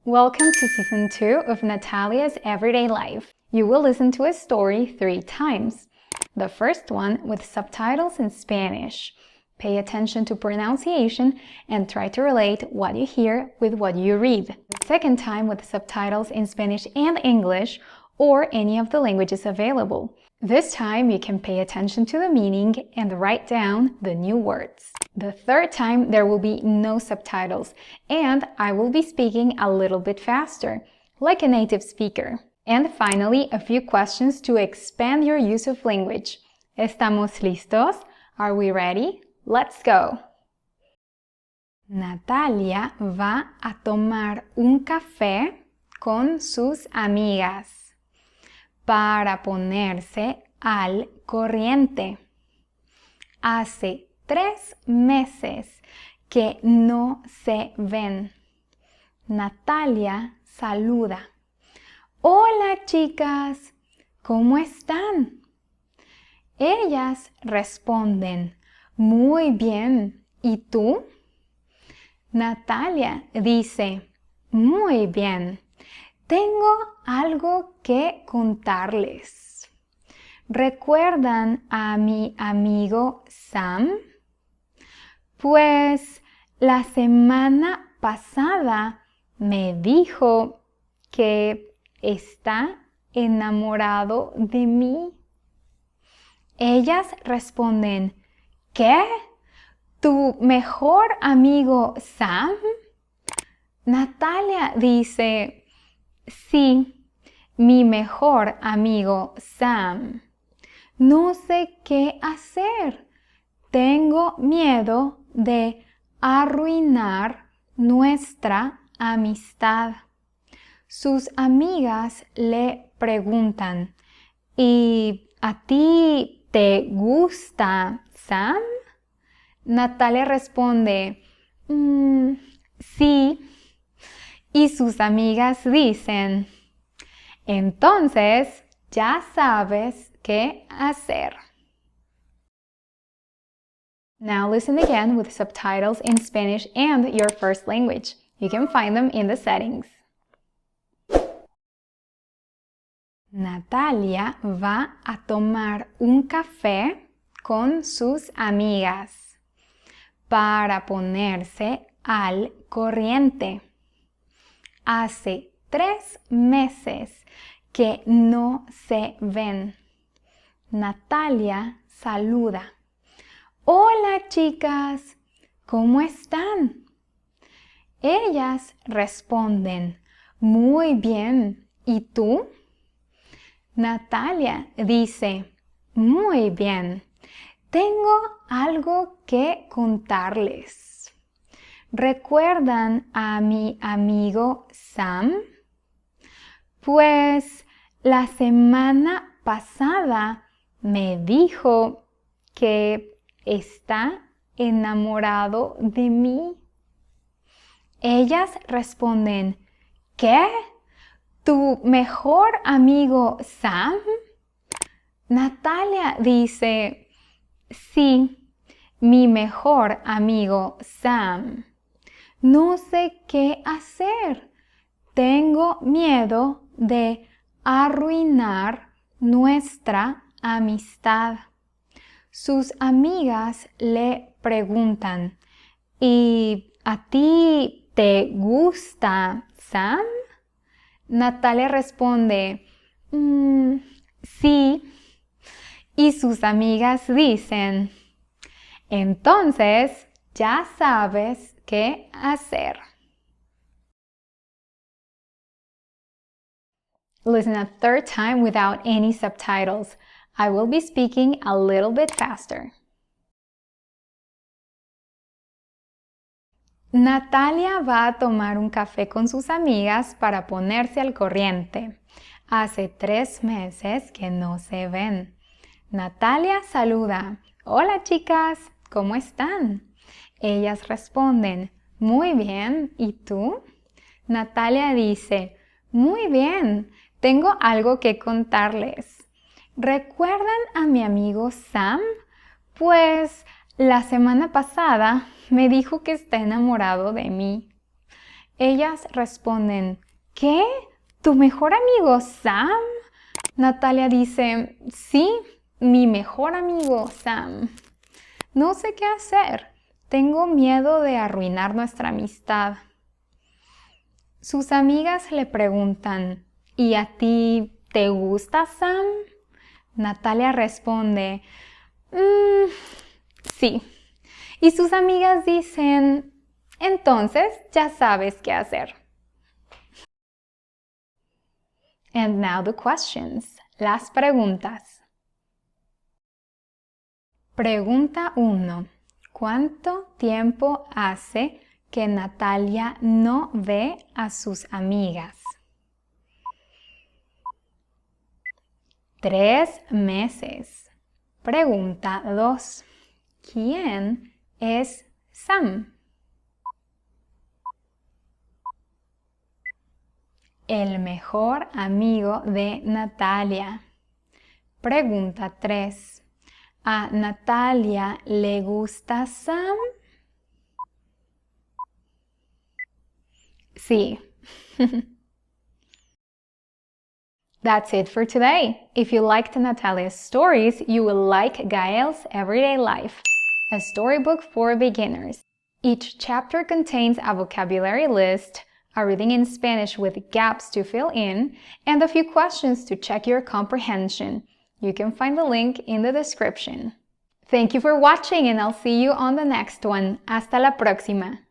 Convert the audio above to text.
Welcome to Season 2 of Natalia's Everyday Life. You will listen to a story 3 times. The first one with subtitles in Spanish. Pay attention to pronunciation and try to relate what you hear with what you read. The second time with subtitles in Spanish and English or any of the languages available. This time you can pay attention to the meaning and write down the new words. The third time there will be no subtitles and I will be speaking a little bit faster, like a native speaker. And finally, a few questions to expand your use of language. ¿Estamos listos? Are we ready? Let's go! Natalia va a tomar un café con sus amigas para ponerse al corriente. Hace 3 meses que no se ven. Natalia saluda. Hola chicas, ¿cómo están? Ellas responden, muy bien. ¿Y tú? Natalia dice, muy bien. Tengo algo que contarles. ¿Recuerdan a mi amigo Sam? Pues la semana pasada me dijo que está enamorado de mí. Ellas responden, ¿qué? ¿Tu mejor amigo Sam? Natalia dice, sí, mi mejor amigo Sam. No sé qué hacer. Tengo miedo de arruinar nuestra amistad. Sus amigas le preguntan, ¿y a ti te gusta Sam? Natalia responde, sí. Y sus amigas dicen, entonces ya sabes qué hacer. Now listen again with subtitles in Spanish and your first language. You can find them in the settings. Natalia va a tomar un café con sus amigas para ponerse al corriente. Hace 3 meses que no se ven. Natalia saluda. Hola chicas, ¿cómo están? Ellas responden, muy bien. ¿Y tú? Natalia dice, muy bien. Tengo algo que contarles. ¿Recuerdan a mi amigo Sam? Pues la semana pasada me dijo que está enamorado de mí. Ellas responden, ¿qué? ¿Tu mejor amigo Sam? Natalia dice, sí, mi mejor amigo Sam. No sé qué hacer. Tengo miedo de arruinar nuestra amistad. Sus amigas le preguntan, ¿y a ti te gusta Sam? Natalia responde, sí. Y sus amigas dicen, entonces ya sabes qué hacer. Listen a third time without any subtitles. I will be speaking a little bit faster. Natalia va a tomar un café con sus amigas para ponerse al corriente. Hace 3 meses que no se ven. Natalia saluda. Hola chicas, ¿cómo están? Ellas responden, muy bien. ¿Y tú? Natalia dice, muy bien. Tengo algo que contarles. ¿Recuerdan a mi amigo Sam? Pues la semana pasada me dijo que está enamorado de mí. Ellas responden, ¿qué? ¿Tu mejor amigo Sam? Natalia dice, sí, mi mejor amigo Sam. No sé qué hacer. Tengo miedo de arruinar nuestra amistad. Sus amigas le preguntan, ¿y a ti te gusta Sam? Natalia responde, sí. Y sus amigas dicen, entonces ya sabes qué hacer. And now the questions. Las preguntas. Pregunta 1. ¿Cuánto tiempo hace que Natalia no ve a sus amigas? 3 meses. Pregunta 2. ¿Quién es Sam? El mejor amigo de Natalia. Pregunta 3. ¿A Natalia le gusta Sam? Sí. That's it for today. If you liked Natalia's stories, you will like Gael's Everyday Life, a storybook for beginners. Each chapter contains a vocabulary list, a reading in Spanish with gaps to fill in, and a few questions to check your comprehension. You can find the link in the description. Thank you for watching and I'll see you on the next one. Hasta la próxima!